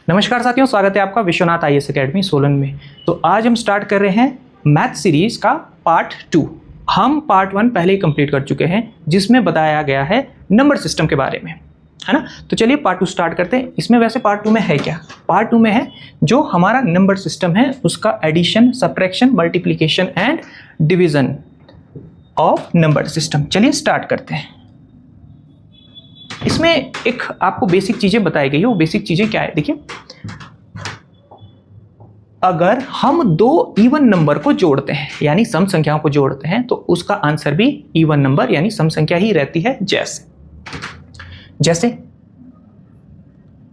नमस्कार साथियों, स्वागत है आपका विश्वनाथ आईएएस एकेडमी सोलन में। तो आज हम स्टार्ट कर रहे हैं मैथ सीरीज का पार्ट 2। हम पार्ट 1 पहले ही कंप्लीट कर चुके हैं जिसमें बताया गया है नंबर सिस्टम के बारे में, है ना। तो चलिए पार्ट 2 स्टार्ट करते हैं। इसमें वैसे पार्ट 2 में है क्या? पार्ट 2 में है जो हमारा नंबर सिस्टम है उसका addition, subtraction, multiplication and division of number system. चलिए स्टार्ट करते हैं। इसमें एक आपको बेसिक चीजें बताई गई है। वो बेसिक चीजें क्या है? देखिए, अगर हम दो इवन नंबर को जोड़ते हैं यानी सम संख्याओं को जोड़ते हैं तो उसका आंसर भी इवन नंबर यानी सम संख्या ही रहती है। जैसे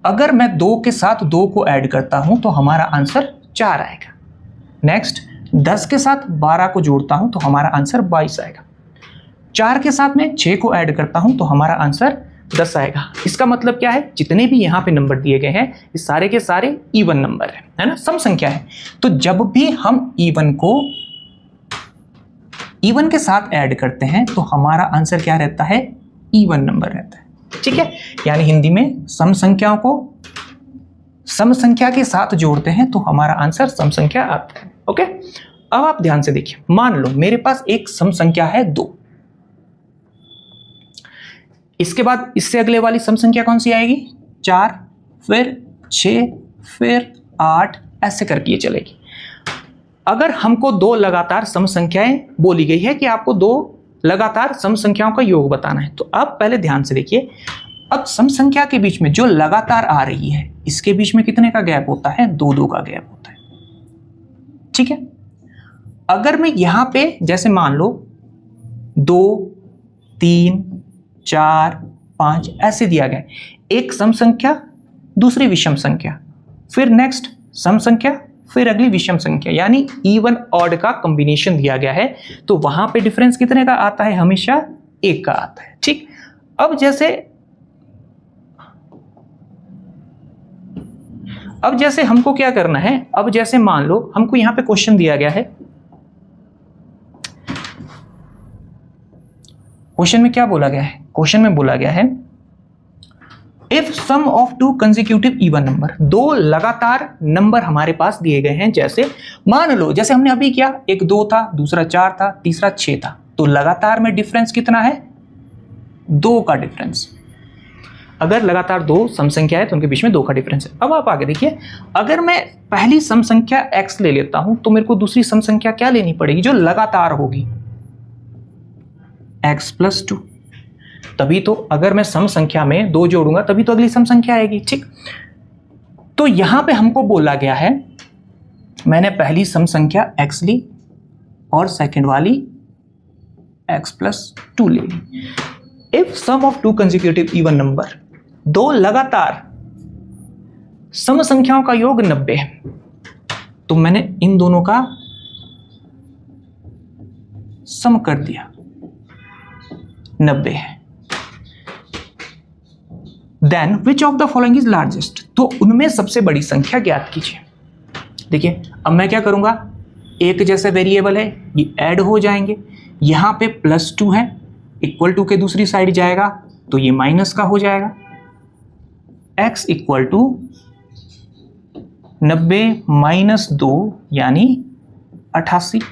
अगर मैं 2 के साथ 2 को ऐड करता हूं तो हमारा आंसर 4 आएगा। नेक्स्ट, 10 के साथ 12 को जोड़ता हूं तो हमारा आंसर 22 आएगा। 4 के साथ मैं 6 को ऐड करता हूं तो हमारा आंसर 10 आएगा। इसका मतलब क्या है? जितने भी यहाँ पे नंबर दिए गए हैं ये सारे के सारे इवन नंबर है ना, सम संख्या है। तो जब भी हम इवन को इवन के साथ ऐड करते हैं तो हमारा आंसर क्या रहता है? इवन नंबर रहता है। ठीक है, यानी हिंदी में सम संख्याओं को सम संख्या के साथ जोड़ते हैं तो हमारा आंसर सम संख्या आता है। ओके, अब आप ध्यान से देखिए। मान लो मेरे पास एक सम संख्या है 2। इसके बाद इससे अगले वाली सम संख्या कौन सी आएगी? 4, फिर 6, फिर 8, ऐसे करके ये चलेगी। अगर हमको 2 लगातार सम संख्याएं बोली गई है कि आपको 2 लगातार सम संख्याओं का योग बताना है, तो अब पहले ध्यान से देखिए। अब सम संख्या के बीच में जो लगातार आ रही है इसके बीच में कितने का गैप होता है? 2-2 का गैप होता है। ठीक है, अगर मैं यहां पे जैसे मान लो 2, 3, 4, 5 ऐसे दिया गया, एक सम संख्या दूसरी विषम संख्या, फिर नेक्स्ट सम संख्या, फिर अगली विषम संख्या, यानी इवन ऑड का कॉम्बिनेशन दिया गया है। तो वहां पे डिफरेंस कितने का आता है? हमेशा 1 का आता है। ठीक, अब जैसे हमको क्या करना है? अब जैसे मान लो हमको यहां पे क्वेश्चन दिया गया है। क्वेश्चन में क्या बोला गया है? क्वेश्चन में बोला गया है if sum of 2 consecutive even number, 2 लगातार नंबर हमारे पास दिए गए हैं। जैसे मान लो जैसे हमने अभी किया, एक 2 था, दूसरा 4 था, तीसरा 6 था, तो लगातार में डिफरेंस कितना है? 2 का डिफरेंस। अगर लगातार 2 सम संख्या है तो उनके बीच में 2 का डिफरेंस है। अब आप आगे देखिए, अगर मैं पहली सम संख्या x ले लेता हूं तो मेरे को दूसरी सम संख्या क्या लेनी पड़ेगी जो लगातार होगी? x + 2। तभी तो अगर मैं सम संख्या में 2 जोड़ूंगा तभी तो अगली सम संख्या आएगी। ठीक, तो यहां पे हमको बोला गया है, मैंने पहली सम संख्या x ली और सेकंड वाली x + 2 ले ली। If sum of 2 consecutive even number, 2 लगातार सम संख्याओं का योग 90 है, तो मैंने इन दोनों का सम कर दिया, 90 है। Then which of the following is largest, तो उनमें सबसे बड़ी संख्या ज्ञात कीजिए। देखिए, अब मैं क्या करूंगा, एक जैसे वेरिएबल है ये ऐड हो जाएंगे। यहां पे +2 है, इक्वल टू के दूसरी साइड जाएगा तो ये माइनस का हो जाएगा। x = 90 - 2 यानी 88।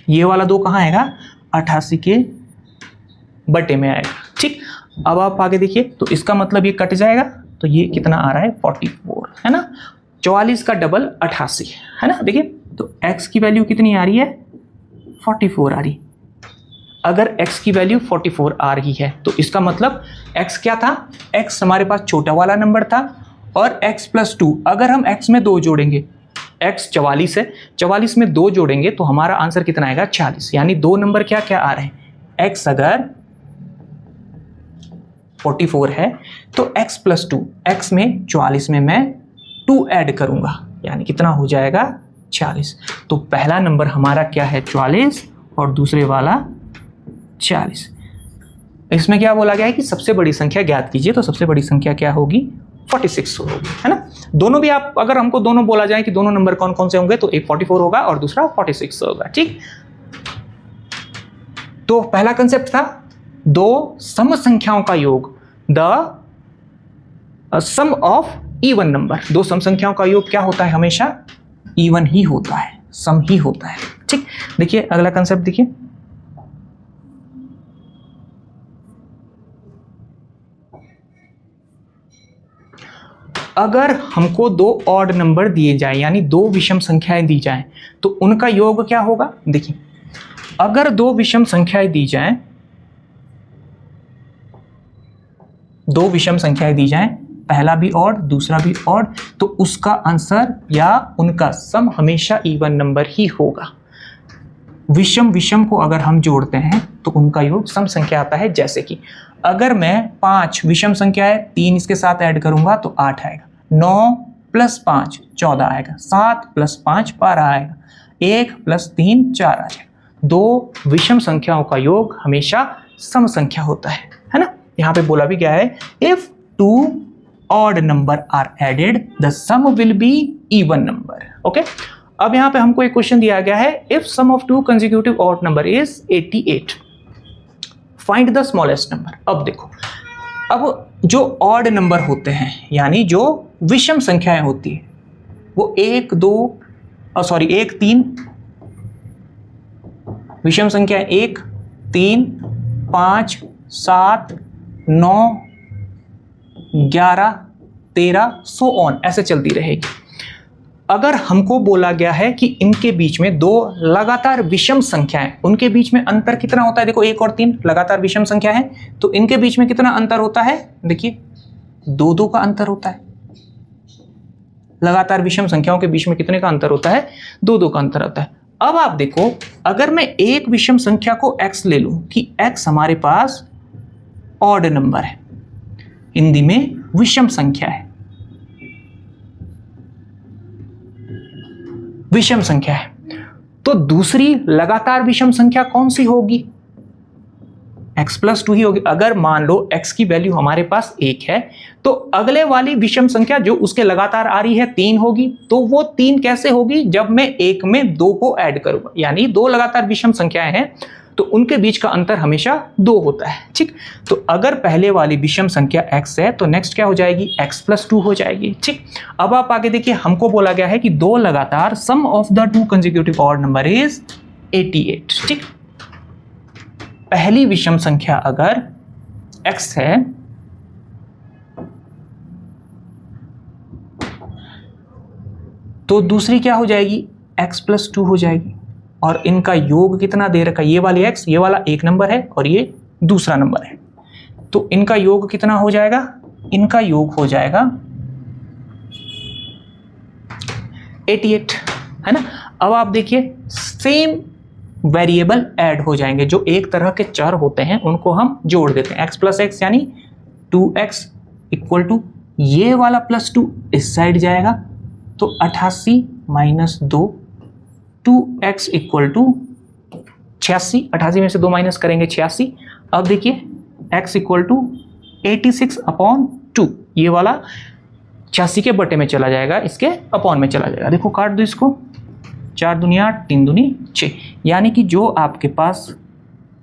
ये वाला 2 कहां आएगा? 88 के बटे में आएगा। ठीक, अब आप आगे देखिए, तो इसका मतलब ये कट जाएगा तो ये कितना आ रहा है? 44, है ना। 44 का डबल 88 है ना। देखिए, तो x की वैल्यू कितनी आ रही है? 44 आ रही। अगर x की वैल्यू 44 आ रही है तो इसका मतलब x क्या था? x हमारे पास छोटा वाला नंबर था और x + 2, अगर हम x में 2 जोड़ेंगे, x 44 है, 44 में 2 जोड़ेंगे तो हमारा आंसर कितना आएगा? 46। यानी 2 नंबर क्या क्या आ रहे हैं? x अगर 44 है तो x + 2, x में 44 में मैं 2 ऐड करूंगा यानी कितना हो जाएगा? 46। तो पहला नंबर हमारा क्या है? 44 और दूसरे वाला 40। इसमें क्या बोला गया है कि सबसे बड़ी संख्या ज्ञात कीजिए, तो सबसे बड़ी संख्या क्या होगी? 46 होगी, है ना। दोनों भी आप अगर हमको दोनों बोला जाए कि दोनों नंबर कौन कौन से होंगे तो एक 44 होगा और दूसरा 46 होगा। ठीक, तो पहला कंसेप्ट था 2 सम संख्याओं का योग, the sum of even number, दो सम संख्याओं का योग क्या होता है? हमेशा इवन ही होता है, सम ही होता है। ठीक, देखिए अगला कंसेप्ट देखिए, अगर हमको दो ऑड नंबर दिए जाए यानी दो विषम संख्याएं दी जाएं तो उनका योग क्या होगा? देखिए, अगर दो विषम संख्याएं दी जाएं, दो विषम संख्याएं दी जाएं, पहला भी ऑड दूसरा भी ऑड, तो उसका आंसर या उनका सम हमेशा इवन नंबर ही होगा। विषम विषम को अगर हम जोड़ते हैं तो उनका योग सम संख्या आता है। जैसे कि अगर मैं 5 विषम संख्या है, 3 इसके साथ ऐड करूंगा तो 8 आएगा, 9 + 5 14 आएगा, 7 + 5 12 आएगा, 1 + 3 4 आ जाएगा। दो विषम संख्याओं का योग हमेशा सम संख्या होता है ना। यहाँ पे बोला भी गया है, if 2 odd number are added the sum will be even number। Okay, अब यहाँ पे हमको एक क्वेश्चन दिया गया है, if sum of 2 consecutive odd number is 88 find the smallest number। अब देखो, अब जो ऑड नंबर होते हैं यानी जो विषम संख्याएं होती है वो 1 3 विषम संख्या 1 3 5 7 9 11 13 सो ऑन ऐसे चलती रहेगी। अगर हमको बोला गया है कि इनके बीच में दो लगातार विषम संख्याएं, उनके बीच में अंतर कितना होता है? देखो 1 और 3 लगातार विषम संख्या है, तो इनके बीच में कितना अंतर होता है? देखिए 2 का अंतर होता है। लगातार विषम संख्याओं के बीच में कितने का अंतर होता है? 2 का अंतर होता है। अब आप देखो, अगर मैं एक विषम संख्या को x ले लूं कि x हमारे पास ऑड नंबर है, हिंदी में विषम संख्या है, विषम संख्या है, तो दूसरी लगातार विषम संख्या कौन सी होगी? x + 2 ही होगी। अगर मान लो x की वैल्यू हमारे पास 1 है तो अगले वाली विषम संख्या जो उसके लगातार आ रही है 3 होगी। तो वो 3 कैसे होगी? जब मैं 1 में 2 को ऐड करूंगा, यानी दो लगातार विषम संख्याएं हैं तो उनके बीच का अंतर हमेशा 2 होता है। ठीक, तो अगर पहले वाली विषम संख्या x है तो नेक्स्ट क्या हो जाएगी? x + 2 हो जाएगी। ठीक, अब आप आगे देखिए, हमको बोला गया है कि दो लगातार sum of the 2 consecutive odd number is 88। ठीक, पहली विषम संख्या अगर x है तो दूसरी क्या हो जाएगी? x + 2 हो जाएगी। और इनका योग कितना दे रखा है? ये वाली x, ये वाला एक नंबर है और ये दूसरा नंबर है, तो इनका योग कितना हो जाएगा? इनका योग हो जाएगा 88, है ना। अब आप देखिए, सेम वेरिएबल ऐड हो जाएंगे, जो एक तरह के चर होते हैं उनको हम जोड़ देते हैं। x + x यानी 2x = ये वाला +2 इस साइड जाएगा तो 88 - 2 2x = 86, 88 में से 2 माइनस करेंगे 86। अब देखिए x = 86/2, ये वाला 86 के बटे में चला जाएगा, इसके अपॉन में चला जाएगा। देखो काट दो इसको, 4 दूनी 8 3 दूनी 6, यानी कि जो आपके पास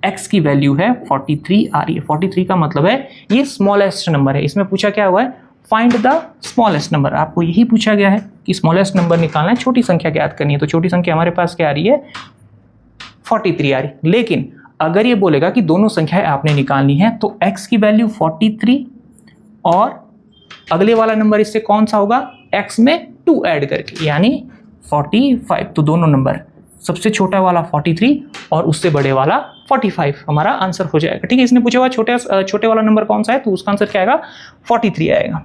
x की वैल्यू है 43 आ रही है। 43 का मतलब है ये स्मॉलेस्ट नंबर है। इसमें पूछा क्या हुआ है? Find the smallest number. आपको यही पूछा गया है कि स्मॉलेस्ट नंबर निकालना है, छोटी संख्या ज्ञात करनी है। तो छोटी संख्या हमारे पास क्या आ रही है? 43 आ रही है। लेकिन अगर ये बोलेगा कि दोनों संख्याएं आपने निकालनी है तो x की वैल्यू 43 और अगले वाला नंबर इससे कौन सा होगा? x में 2 ऐड करके, यानी 45। तो दोनों नंबर, सबसे छोटा वाला 43 और उससे बड़े वाला 45 हमारा आंसर हो जाएगा। ठीक है, इसने पूछा हुआ छोटे वाला नंबर कौन सा है, तो उसका आंसर क्या आएगा? 43 आएगा,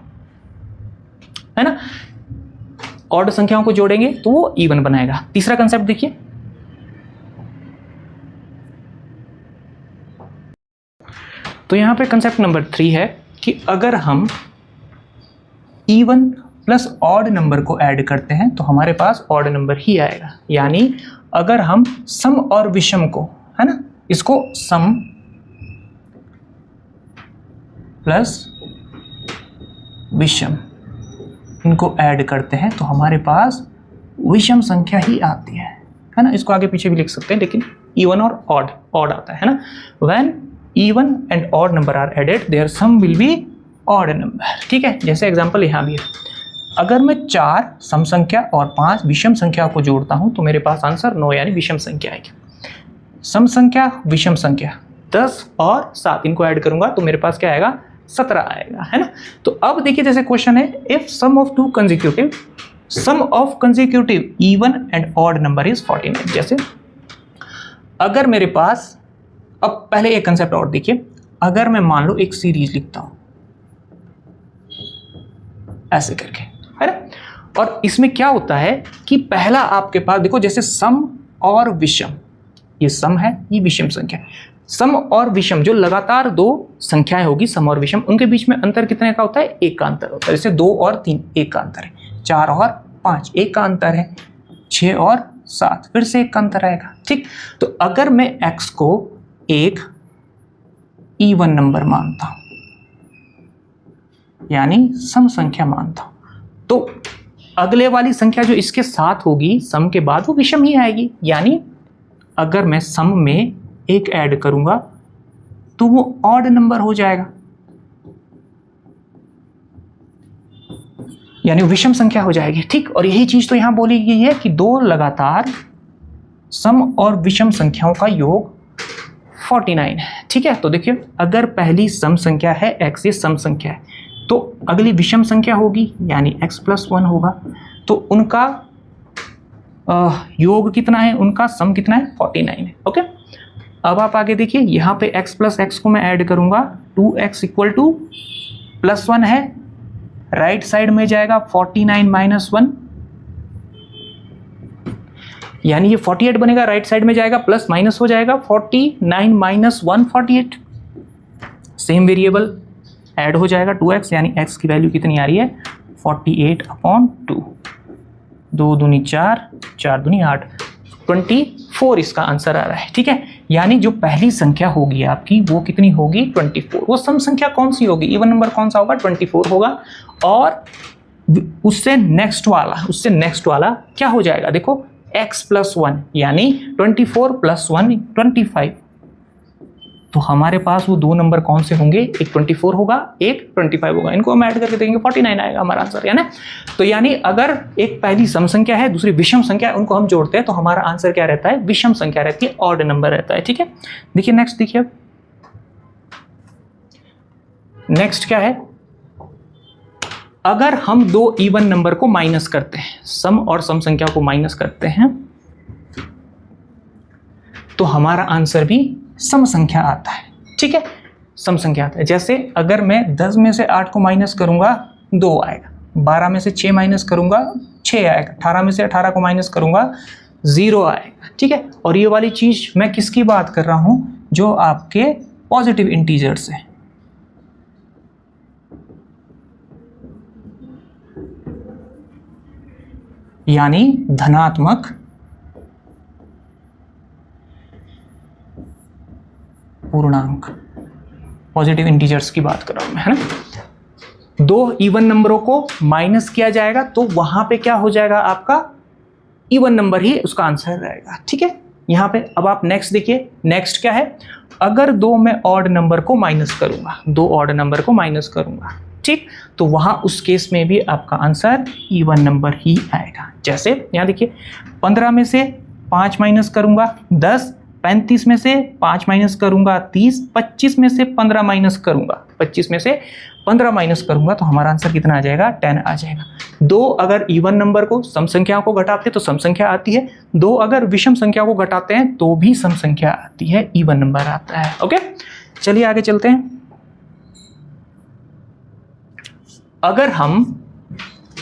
है ना। ऑड संख्याओं को जोड़ेंगे तो वो इवन बनाएगा। तीसरा कंसेप्ट देखिए, तो यहां पे कंसेप्ट नंबर 3 है कि अगर हम इवन प्लस ऑड नंबर को ऐड करते हैं तो हमारे पास ऑड नंबर ही आएगा। यानी अगर हम सम और विषम को, है ना, इसको सम प्लस विषम इनको ऐड करते हैं तो हमारे पास विषम संख्या ही आती है ना। इसको आगे पीछे भी लिख सकते हैं, लेकिन इवन और ऑड आता है ना। When even and odd number are added their sum will be odd number. ठीक है, जैसे एग्जांपल यहाँ भी है, अगर मैं 4 सम संख्या और 5 विषम संख्या को जोड़ता हूं तो मेरे पास आंसर 9 यानी विषम संख्या आएगी। सम संख्या विषम संख्या 10 और 7 इनको ऐड करूंगा तो मेरे पास क्या आएगा 17 आएगा, है ना। तो अब देखिए जैसे क्वेश्चन है, if sum of consecutive even and odd number is 49। जैसे अगर मेरे पास, अब पहले एक कंसेप्ट और देखिए, अगर मैं मान लो एक सीरीज लिखता हूं ऐसे करके, है ना, और इसमें क्या होता है कि पहला आपके पास देखो जैसे सम और विषम, ये सम है ये विषम संख्या है। सम और विषम जो लगातार दो संख्याएं होगी सम और विषम, उनके बीच में अंतर कितने का होता है, एक का अंतर होता है। जैसे 2 और 3 एक का अंतर है, 4 और 5 एक का अंतर है, 6 और 7 फिर से एक का अंतर आएगा, ठीक। तो अगर मैं x को एक इवन नंबर मानता हूं यानी सम संख्या मानता हूं, तो अगले वाली संख्या जो इसके साथ होगी सम के बाद वो विषम ही आएगी। यानी अगर मैं सम में एक ऐड करूंगा तो वो ऑड नंबर हो जाएगा, यानी विषम संख्या हो जाएगी, ठीक। और यही चीज तो यहां बोली गई है कि दो लगातार सम और विषम संख्याओं का योग 49 है, ठीक है। तो देखिए अगर पहली सम संख्या है x, ये सम संख्या है, तो अगली विषम संख्या होगी यानी x + 1 होगा, तो उनका योग कितना है, उनका सम कितना है 49 है, ओके। अब आप आगे देखिए, यहाँ पे x + x को मैं ऐड करूंगा, 2x = +1 है, राइट साइड में जाएगा 49 - 1 यानी ये 48 बनेगा, राइट साइड में जाएगा प्लस माइनस हो जाएगा 49 - 1 48, सेम वेरिएबल ऐड हो जाएगा 2x, यानी x की वैल्यू कितनी आ रही है 48/2, 2 दूनी 4, 4 दूनी 8, 24 इसका आंसर आ रहा है, ठीक है। यानी जो पहली संख्या होगी आपकी वो कितनी होगी 24। वो सम संख्या कौन सी होगी, इवन नंबर कौन सा होगा 24 होगा, और उससे नेक्स्ट वाला क्या हो जाएगा, देखो x + 1 यानी 24 + 1 25। तो हमारे पास वो दो नंबर कौन से होंगे, एक 24 होगा एक 25 होगा, इनको हम ऐड करके देंगे 49 आएगा हमारा आंसर, है ना। तो यानी अगर एक पहली सम संख्या है दूसरी विषम संख्या है, उनको हम जोड़ते हैं तो हमारा आंसर क्या रहता है, विषम संख्या रहती है, ऑड नंबर रहता है, ठीक है। देखिए नेक्स्ट, देखिए नेक्स्ट क्या है, अगर हम दो इवन नंबर को माइनस करते हैं, सम और सम संख्या को माइनस करते हैं तो हमारा आंसर भी सम संख्या आता है, ठीक है, सम संख्या आता है। जैसे अगर मैं 10 में से 8 को माइनस करूंगा 2 आएगा, 12 में से 6 माइनस करूंगा 6 आएगा, 18 में से 18 को माइनस करूंगा 0 आएगा, ठीक है। और ये वाली चीज मैं किसकी बात कर रहा हूं, जो आपके पॉजिटिव इंटीजर्स है, यानी धनात्मक पूर्णांक, पॉजिटिव इंटीजर्स की बात कर रहा हूं मैं, है ना। दो इवन नंबरों को माइनस किया जाएगा तो वहां पे क्या हो जाएगा, आपका इवन नंबर ही उसका आंसर रहेगा, ठीक है। यहां पे अब आप नेक्स्ट देखिए, नेक्स्ट क्या है, अगर दो मैं ऑड नंबर को माइनस करूंगा, दो ऑड नंबर को माइनस करूंगा, ठीक, तो वहां उस केस में भी आपका आंसर इवन नंबर ही आएगा। जैसे यहां देखिए 15 में से 5 माइनस करूंगा 10, 35 में से 5 माइनस करूंगा 30, 25 में से 15 माइनस करूंगा 25 में से 15 माइनस करूंगा तो हमारा आंसर कितना आ जाएगा 10 आ जाएगा। दो अगर इवन नंबर को सम संख्याओं को घटाते तो सम संख्या आती है, दो अगर विषम संख्या को घटाते हैं तो भी सम संख्या आती है, इवन नंबर आता है, ओके। चलिए आगे चलते हैं। अगर हम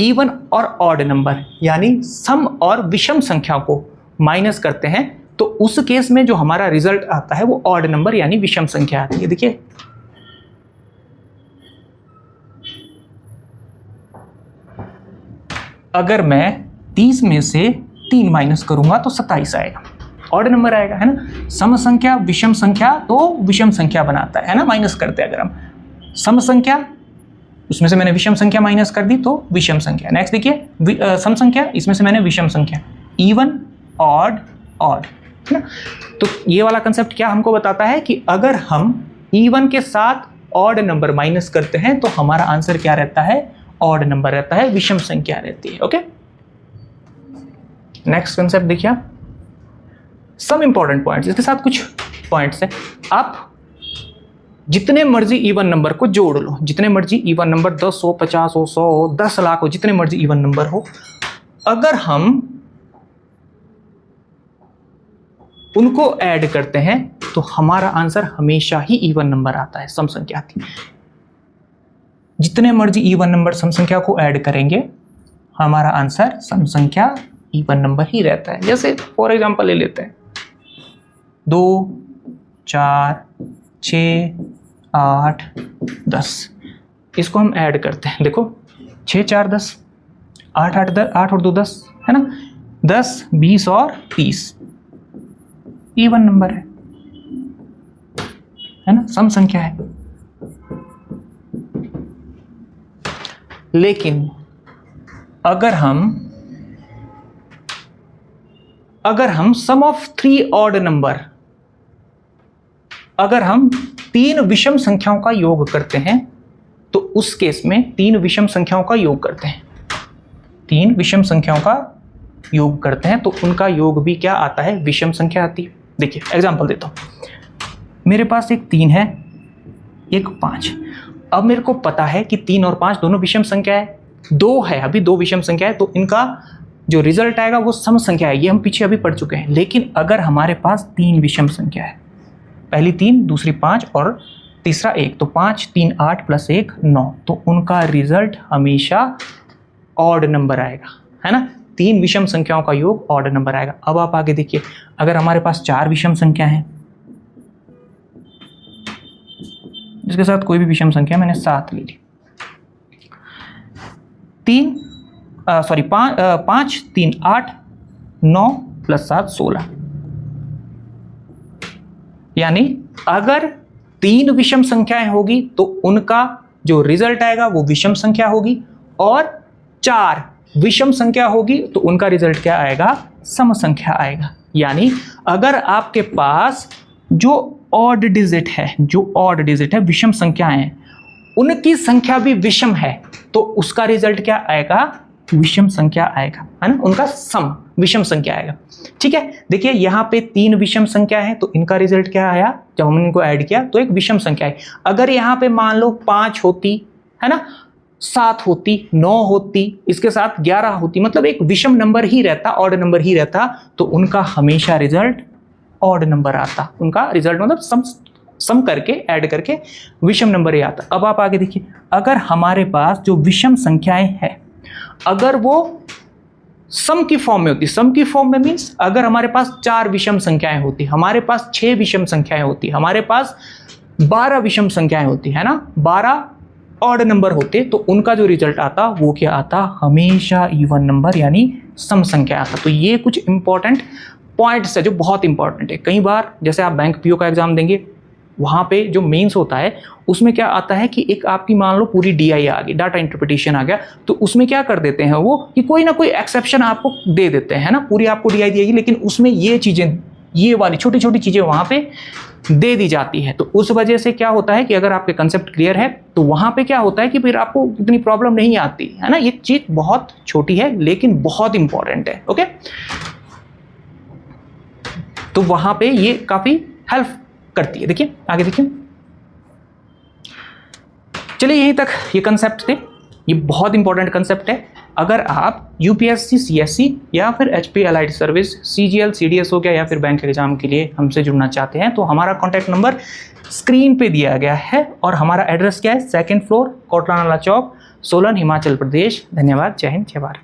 इवन और ऑड नंबर यानी सम और विषम संख्या को माइनस करते हैं तो उस केस में जो हमारा रिजल्ट आता है वो ऑड नंबर यानी विषम संख्या आती है। देखिए अगर मैं 30 में से 3 माइनस करूंगा तो 27 आएगा, ऑड नंबर आएगा, है ना। सम संख्या विषम संख्या तो विषम संख्या बनाता है ना, माइनस करते हैं। अगर हम सम संख्या उसमें से मैंने विषम संख्या माइनस कर दी तो विषम संख्या। नेक्स्ट देखिए सम संख्या, इसमें से मैंने विषम संख्या, इवन ऑड ऑड, है ना। तो ये वाला कंसेप्ट क्या हमको बताता है कि अगर हम इवन के साथ ऑड नंबर माइनस करते हैं तो हमारा आंसर क्या रहता है, ऑड नंबर रहता है, विषम संख्या रहती है। ओके, नेक्स्ट कंसेप्ट देखिए आप, सम इंपॉर्टेंट पॉइंट्स, इसके साथ कुछ पॉइंट्स है। आप जितने मर्जी इवन नंबर को जोड़ लो, जितने मर्जी इवन नंबर 10 हो, 50 हो, 100 हो, 10 लाख हो, जितने मर्जी इवन नंबर हो, अगर हम उनको ऐड करते हैं तो हमारा आंसर हमेशा ही इवन नंबर आता है, सम संख्या आती है। जितने मर्जी इवन नंबर सम संख्या को ऐड करेंगे हमारा आंसर सम संख्या इवन नंबर ही रहता है। जैसे फॉर एग्जांपल ले लेते हैं 2, 4, 6, 8, 10, इसको हम ऐड करते हैं। देखो 6, 4, 10, 8, 8, 10, 8 और 2 10 है ना, 10, 20 और 30 इवन नंबर है ना, सम संख्या है। लेकिन अगर हम सम ऑफ 3 ऑड नंबर, अगर हम 3 विषम संख्याओं का योग करते हैं तो उस केस में 3 विषम संख्याओं का योग करते हैं, 3 विषम संख्याओं का योग करते हैं तो उनका योग भी क्या आता है, विषम संख्या आती है। देखिए एग्जांपल देता हूं, मेरे पास एक 3 है, एक 5। अब मेरे को पता है कि 3 और 5 दोनों विषम संख्या है, 2 है अभी 2 विषम संख्या है, तो इनका जो रिजल्ट आएगा वो सम संख्या है। ये हम पीछे अभी पढ़ चुके हैं। लेकिन अगर हमारे पास 3 विषम संख्या है, पहली 3, दूसरी 5 और तीसरा 1, तो 5, 3, 8 प्लस 1 9, तो उनका रिजल्ट हमेशा ऑड नंबर आएगा, है ना। 3 विषम संख्याओं का योग ऑड नंबर आएगा। अब आप आगे देखिए, अगर हमारे पास 4 विषम संख्या है, इसके साथ कोई भी विषम संख्या, मैंने 7 ले ली, 5, 3, 8, 9 प्लस 7 16, यानी अगर 3 विषम संख्याएं होगी तो उनका जो रिजल्ट आएगा वो विषम संख्या होगी, और 4 विषम संख्या होगी तो उनका रिजल्ट क्या आएगा, सम संख्या आएगा। यानी अगर आपके पास जो ऑड डिजिट है, विषम संख्याएं हैं, उनकी संख्या भी विषम है तो उसका रिजल्ट क्या आएगा, विषम संख्या आएगा, है ना, उनका सम विषम संख्या आएगा। ठीक है, देखिए यहाँ पे 3 विषम संख्या है तो इनका रिजल्ट क्या आया, जब हमने इनको ऐड किया तो एक विषम संख्या है। अगर यहाँ पे मान लो 5 होती, है ना, 7 होती, 9 होती, इसके साथ 11 होती, मतलब एक विषम नंबर ही रहता, ऑड नंबर ही रहता, तो उनका हमेशा रिजल्ट ऑड नंबर आता। उनका रिजल्ट मतलब सम करके, ऐड करके विषम नंबर ही आता। अब आप आगे देखिए, अगर हमारे पास जो विषम संख्याएं हैं, अगर वो सम की फॉर्म में होती, सम की फॉर्म में मीन्स अगर हमारे पास 4 विषम संख्याएं होती, हमारे पास 6 विषम संख्याएं होती, हमारे पास 12 विषम संख्याएं होती, है ना, 12 ऑड नंबर होते, तो उनका जो रिजल्ट आता वो क्या आता, हमेशा इवन नंबर यानी सम संख्या आता। तो ये कुछ इंपॉर्टेंट पॉइंट्स है जो बहुत इंपॉर्टेंट है। कई बार जैसे आप बैंक पीओ का एग्जाम देंगे, वहाँ पे जो मेंस होता है उसमें क्या आता है कि एक आपकी मान लो पूरी डीआई आ गई, डाटा इंटरप्रिटेशन आ गया, तो उसमें क्या कर देते हैं वो कि कोई ना कोई एक्सेप्शन आपको दे देते हैं, ना, पूरी आपको डीआई दी जाएगी लेकिन उसमें ये चीज़ें, ये वाली छोटी छोटी चीज़ें वहाँ पे दे दी जाती है। तो उस वजह से क्या होता है कि अगर आपके कंसेप्ट क्लियर है तो वहाँ पे क्या होता है कि फिर आपको इतनी प्रॉब्लम नहीं आती, है ना। ये चीज़ बहुत छोटी है लेकिन बहुत इंपॉर्टेंट है। ओके, तो वहाँ पे ये काफ़ी हेल्प करती है। देखिए आगे देखिए, चलिए यहीं तक ये कंसेप्ट थे। ये बहुत इंपॉर्टेंट कंसेप्ट है। अगर आप यूपीएससी, सीएससी या फिर HP allied service, CGL, CDS हो गया या फिर बैंक एग्जाम के लिए हमसे जुड़ना चाहते हैं तो हमारा कॉन्टैक्ट नंबर स्क्रीन पे दिया गया है और हमारा एड्रेस क्या है, 2nd फ्लोर, कोटला नाला चौक, सोलन, हिमाचल प्रदेश। धन्यवाद। जय हिंद, जय भारत।